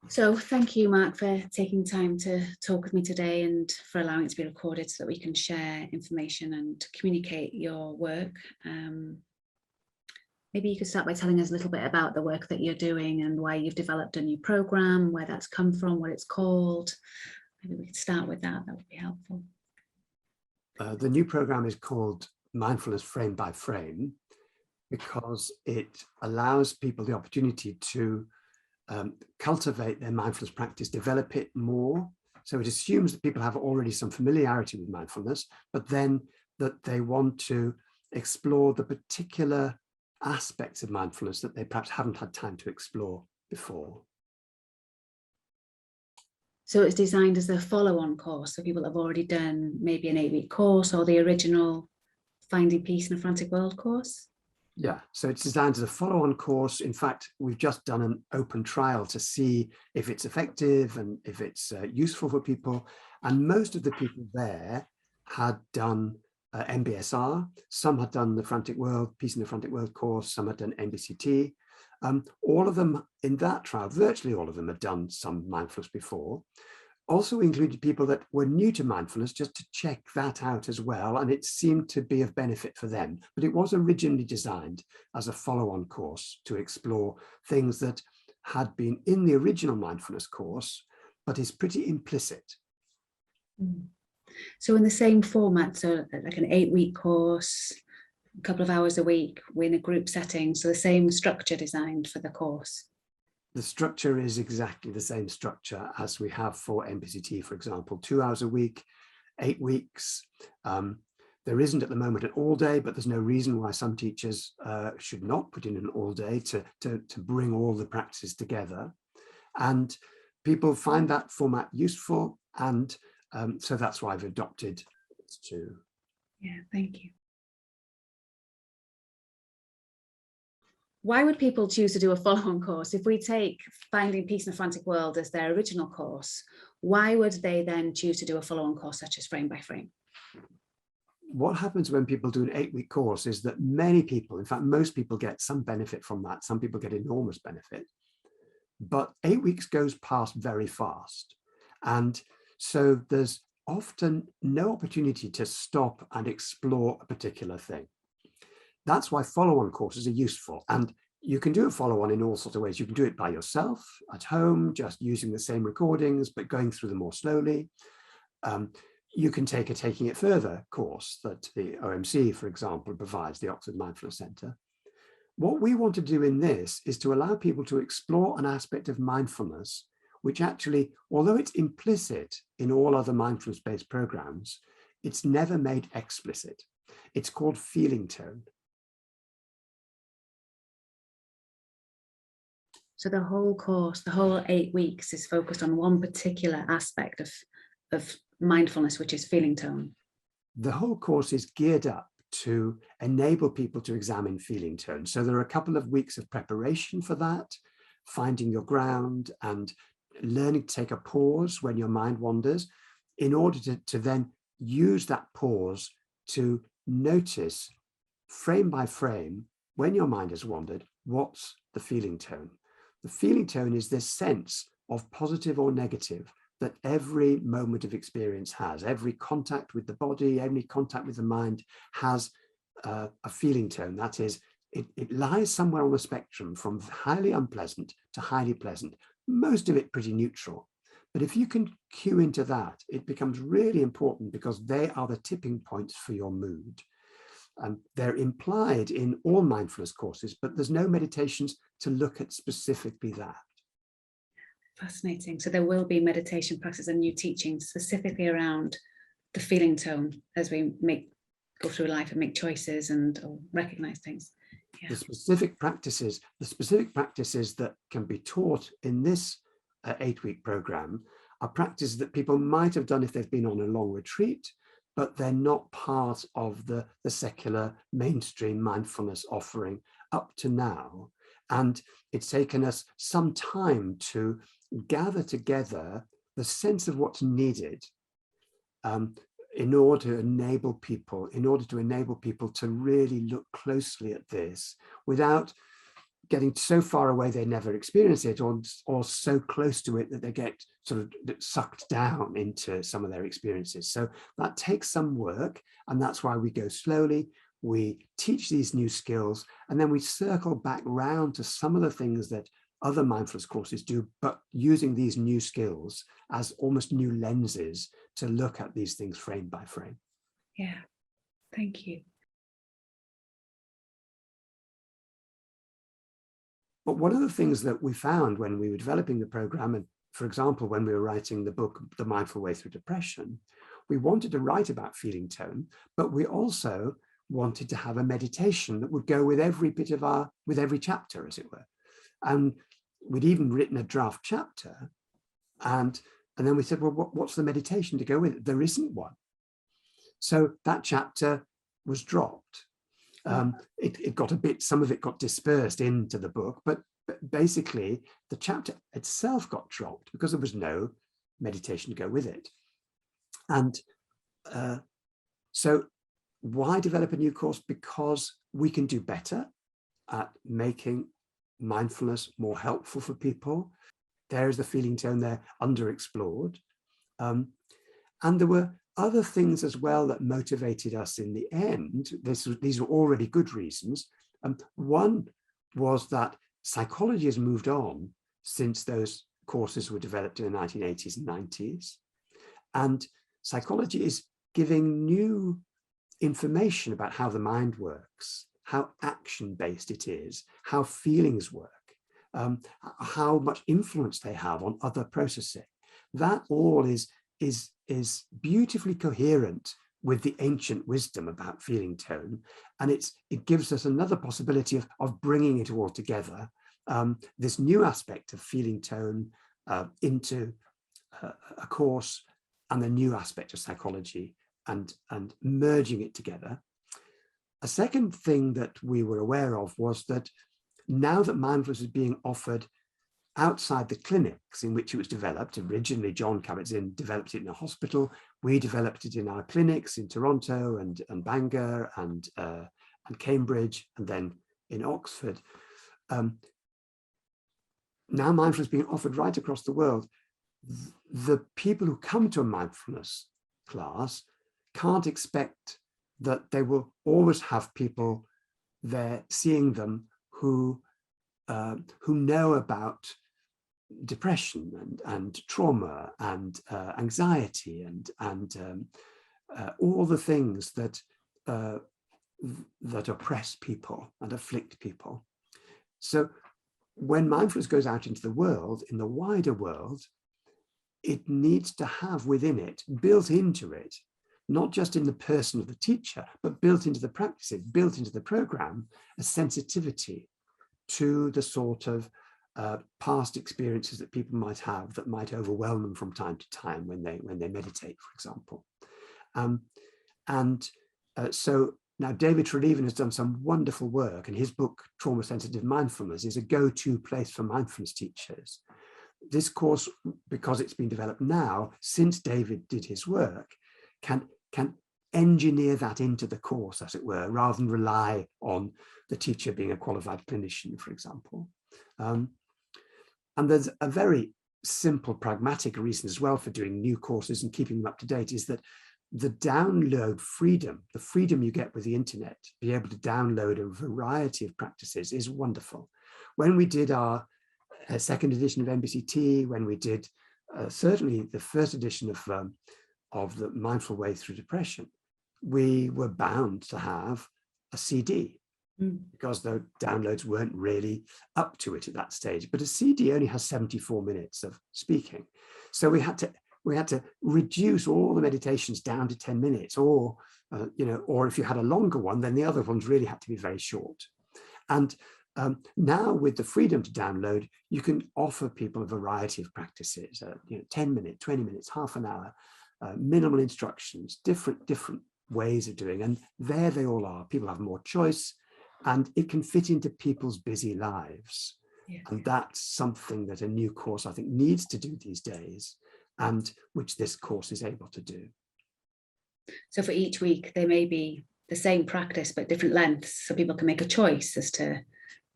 So thank you, Mark, for taking time to talk with me today and for allowing it to be recorded so that we can share information and communicate your work. Maybe you could start by telling us a little bit about the work that you're doing and why you've developed a new program, where that's come from, what it's called. Maybe we could start with that. That would be helpful. The new program is called Mindfulness Frame by Frame because it allows people the opportunity to cultivate their mindfulness practice, develop it more. So it assumes that people have already some familiarity with mindfulness, but then that they want to explore the particular aspects of mindfulness that they perhaps haven't had time to explore before. So it's designed as a follow-on course. So people have already done maybe an 8-week course or the original Finding Peace in a Frantic World course. Yeah, so it's designed as a follow-on course. In fact, we've just done an open trial to see if it's effective and if it's useful for people. And most of the people there had done MBSR. Some had done the Frantic World, Peace in the Frantic World course. Some had done MBCT. All of them in that trial, virtually all of them had done some mindfulness before. Also included people that were new to mindfulness just to check that out as well, and it seemed to be of benefit for them. But it was originally designed as a follow-on course to explore things that had been in the original mindfulness course, but is pretty implicit. So in the same format, so like an 8-week course, a couple of hours a week, we're in a group setting, so the same structure designed for the course. The structure is exactly the same structure as we have for MBCT, for example, 2 hours a week, 8 weeks. There isn't at the moment an all day, but there's no reason why some teachers should not put in an all day to bring all the practices together. And people find that format useful. And so that's why I've adopted it too. Yeah, thank you. Why would people choose to do a follow-on course? If we take Finding Peace in a Frantic World as their original course, why would they then choose to do a follow-on course such as Frame by Frame? What happens when people do an 8-week course is that many people, in fact, most people get some benefit from that. Some people get enormous benefit, but 8 weeks goes past very fast. And so there's often no opportunity to stop and explore a particular thing. That's why follow-on courses are useful. And you can do a follow-on in all sorts of ways. You can do it by yourself at home, just using the same recordings, but going through them more slowly. You can take a Taking It Further course that the OMC, for example, provides, the Oxford Mindfulness Centre. What we want to do in this is to allow people to explore an aspect of mindfulness, which actually, although it's implicit in all other mindfulness-based programs, it's never made explicit. It's called feeling tone. So the whole course, the whole 8 weeks is focused on one particular aspect of mindfulness, which is feeling tone. The whole course is geared up to enable people to examine feeling tone. So there are a couple of weeks of preparation for that, finding your ground and learning to take a pause when your mind wanders, in order to then use that pause to notice frame by frame, when your mind has wandered, what's the feeling tone? The feeling tone is this sense of positive or negative that every moment of experience has. Every contact with the body, every contact with the mind has a feeling tone. That is, it lies somewhere on the spectrum from highly unpleasant to highly pleasant, most of it pretty neutral. But if you can cue into that, it becomes really important because they are the tipping points for your mood. They're implied in all mindfulness courses, but there's no meditations to look at specifically that. Fascinating. So there will be meditation practices and new teachings specifically around the feeling tone as we go through life and make choices and recognize things. Yeah. The specific practices that can be taught in this 8-week program are practices that people might have done if they've been on a long retreat, but they're not part of the secular mainstream mindfulness offering up to now. And it's taken us some time to gather together the sense of what's needed in order to enable people to really look closely at this without getting so far away they never experience it, or so close to it that they get sort of sucked down into some of their experiences. So that takes some work, and that's why we go slowly. We teach these new skills, and then we circle back round to some of the things that other mindfulness courses do, but using these new skills as almost new lenses to look at these things frame by frame. Yeah, thank you. But one of the things that we found when we were developing the program, and for example, when we were writing the book, The Mindful Way Through Depression, we wanted to write about feeling tone, but we also wanted to have a meditation that would go with every bit of with every chapter, as it were. And we'd even written a draft chapter, and then we said, well, what's the meditation to go with it? There isn't one. So that chapter was dropped. It got some of it got dispersed into the book, but basically the chapter itself got dropped because there was no meditation to go with it. And so why develop a new course? Because we can do better at making mindfulness more helpful for people. There's the feeling tone there, underexplored. And there were other things as well that motivated us in the end. These were already good reasons. One was that psychology has moved on since those courses were developed in the 1980s and 90s. And psychology is giving new information about how the mind works, how action-based it is, how feelings work, how much influence they have on other processing. That all is beautifully coherent with the ancient wisdom about feeling tone, and it gives us another possibility of bringing it all together, this new aspect of feeling tone into a course, and the new aspect of psychology, and merging it together. A second thing that we were aware of was that now that mindfulness is being offered outside the clinics in which it was developed. Originally, John Kabat-Zinn developed it in a hospital. We developed it in our clinics in Toronto and Bangor and Cambridge, and then in Oxford. Now mindfulness is being offered right across the world. The people who come to a mindfulness class can't expect that they will always have people there seeing them who know about depression and trauma and anxiety and all the things that oppress people and afflict people. So when mindfulness goes out into the world, in the wider world, it needs to have within it, built into it, not just in the person of the teacher, but built into the practices, built into the program, a sensitivity to the sort of past experiences that people might have that might overwhelm them from time to time when they meditate, for example. So now David Treleaven has done some wonderful work, and his book, Trauma Sensitive Mindfulness, is a go-to place for mindfulness teachers. This course, because it's been developed now, since David did his work, can engineer that into the course, as it were, rather than rely on the teacher being a qualified clinician, for example. And there's a very simple, pragmatic reason as well for doing new courses and keeping them up to date, is that the download freedom, the freedom you get with the internet, be able to download a variety of practices, is wonderful. When we did our second edition of MBCT, when we did certainly the first edition of the Mindful Way Through Depression, we were bound to have a CD because the downloads weren't really up to it at that stage. But a CD only has 74 minutes of speaking. So we had to reduce all the meditations down to 10 minutes, or or if you had a longer one, then the other ones really had to be very short. And now with the freedom to download, you can offer people a variety of practices, 10 minutes, 20 minutes, half an hour, minimal instructions, different ways of doing. And there they all are. People have more choice, and it can fit into people's busy lives. Yeah. And that's something that a new course, I think, needs to do these days, and which this course is able to do. So for each week, they may be the same practice, but different lengths, so people can make a choice as to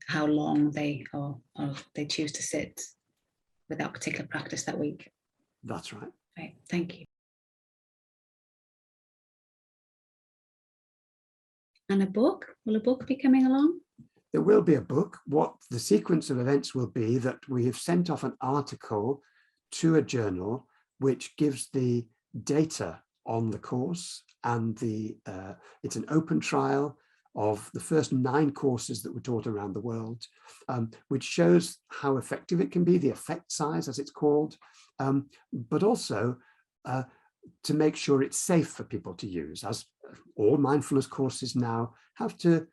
how long they or they choose to sit with that particular practice that week. That's right. Right, thank you. And a book? Will a book be coming along? There will be a book. What the sequence of events will be that we have sent off an article to a journal which gives the data on the course, and it's an open trial of the first 9 courses that were taught around the world, which shows how effective it can be, the effect size as it's called, but also to make sure it's safe for people to use, as all mindfulness courses now have to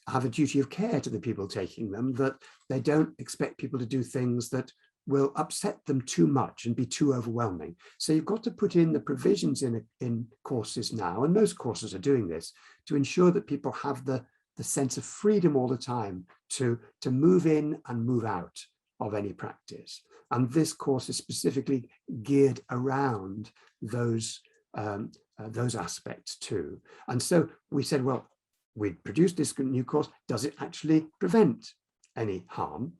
have a duty of care to the people taking them, that they don't expect people to do things that will upset them too much and be too overwhelming. So you've got to put in the provisions in courses now, and most courses are doing this, to ensure that people have the sense of freedom all the time to move in and move out of any practice. And this course is specifically geared around those aspects too. And so we said, well, we produced this new course. Does it actually prevent any harm?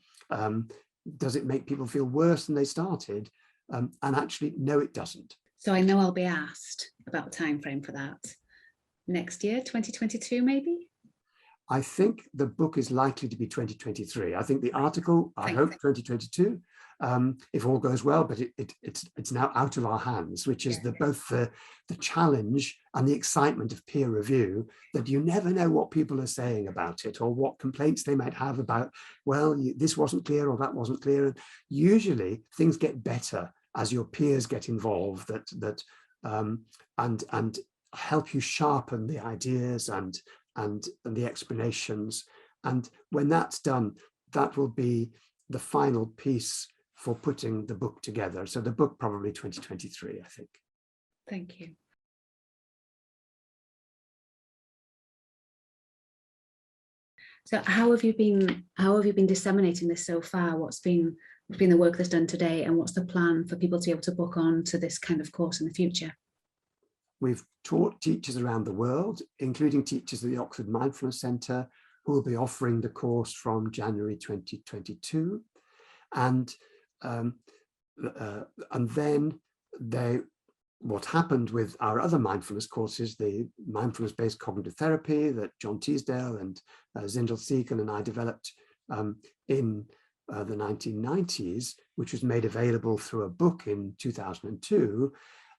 Does it make people feel worse than they started? And actually, no, it doesn't. So I know I'll be asked about the time frame for that. Next year, 2022, maybe? I think the book is likely to be 2023. I think the article, I hope 2022, if all goes well, but it's now out of our hands, which is both the challenge and the excitement of peer review, that you never know what people are saying about it or what complaints they might have about, well, this wasn't clear or that wasn't clear. And usually things get better as your peers get involved and help you sharpen the ideas and the explanations. And when that's done, that will be the final piece for putting the book together. So the book probably 2023, I think. Thank you. So how have you been disseminating this so far? What's been the work that's done today, and what's the plan for people to be able to book on to this kind of course in the future? We've taught teachers around the world, including teachers at the Oxford Mindfulness Centre, who will be offering the course from January 2022. And then what happened with our other mindfulness courses, the mindfulness-based cognitive therapy that John Teasdale and Zindel Segan and I developed in the 1990s, which was made available through a book in 2002.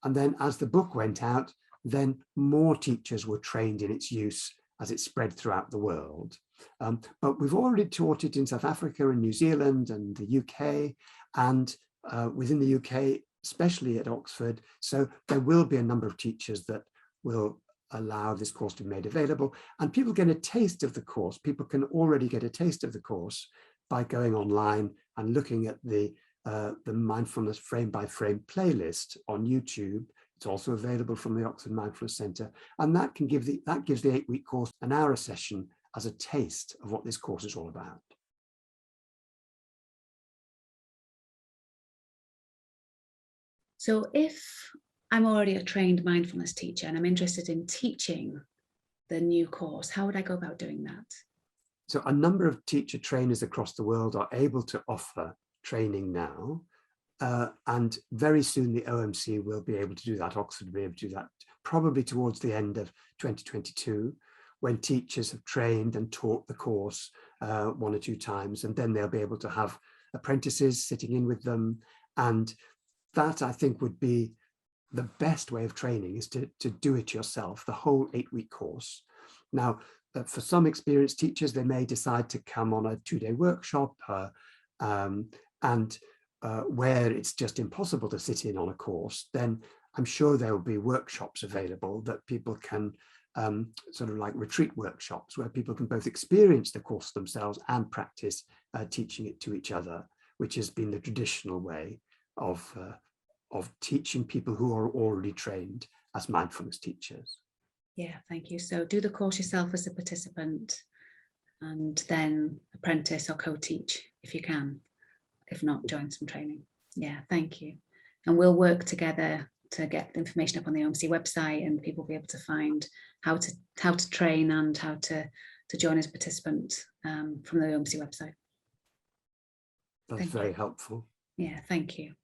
And then as the book went out, then more teachers were trained in its use as it spread throughout the world. But we've already taught it in South Africa and New Zealand and the UK, and within the UK, especially at Oxford. So there will be a number of teachers that will allow this course to be made available, and people get a taste of the course. People can already get a taste of the course by going online and looking at the Mindfulness Frame by Frame playlist on YouTube. It's also available from the Oxford Mindfulness Centre, and that gives the 8-week course an hour session as a taste of what this course is all about. So if I'm already a trained mindfulness teacher and I'm interested in teaching the new course, how would I go about doing that? So a number of teacher trainers across the world are able to offer training now. And very soon the OMC will be able to do that. Oxford will be able to do that probably towards the end of 2022, when teachers have trained and taught the course 1 or 2 times, and then they'll be able to have apprentices sitting in with them. And that, I think, would be the best way of training, is to do it yourself, the whole 8-week course. Now, for some experienced teachers, they may decide to come on a 2-day workshop where it's just impossible to sit in on a course. Then I'm sure there will be workshops available that people can sort of like retreat workshops, where people can both experience the course themselves and practice teaching it to each other, which has been the traditional way of teaching people who are already trained as mindfulness teachers. Yeah, thank you. So do the course yourself as a participant, and then apprentice or co-teach if you can. If not, join some training. Yeah, thank you. And we'll work together to get the information up on the OMC website, and people will be able to find how to train and how to to join as a participant from the OMC website. That's Thank very you. helpful. Yeah, thank you.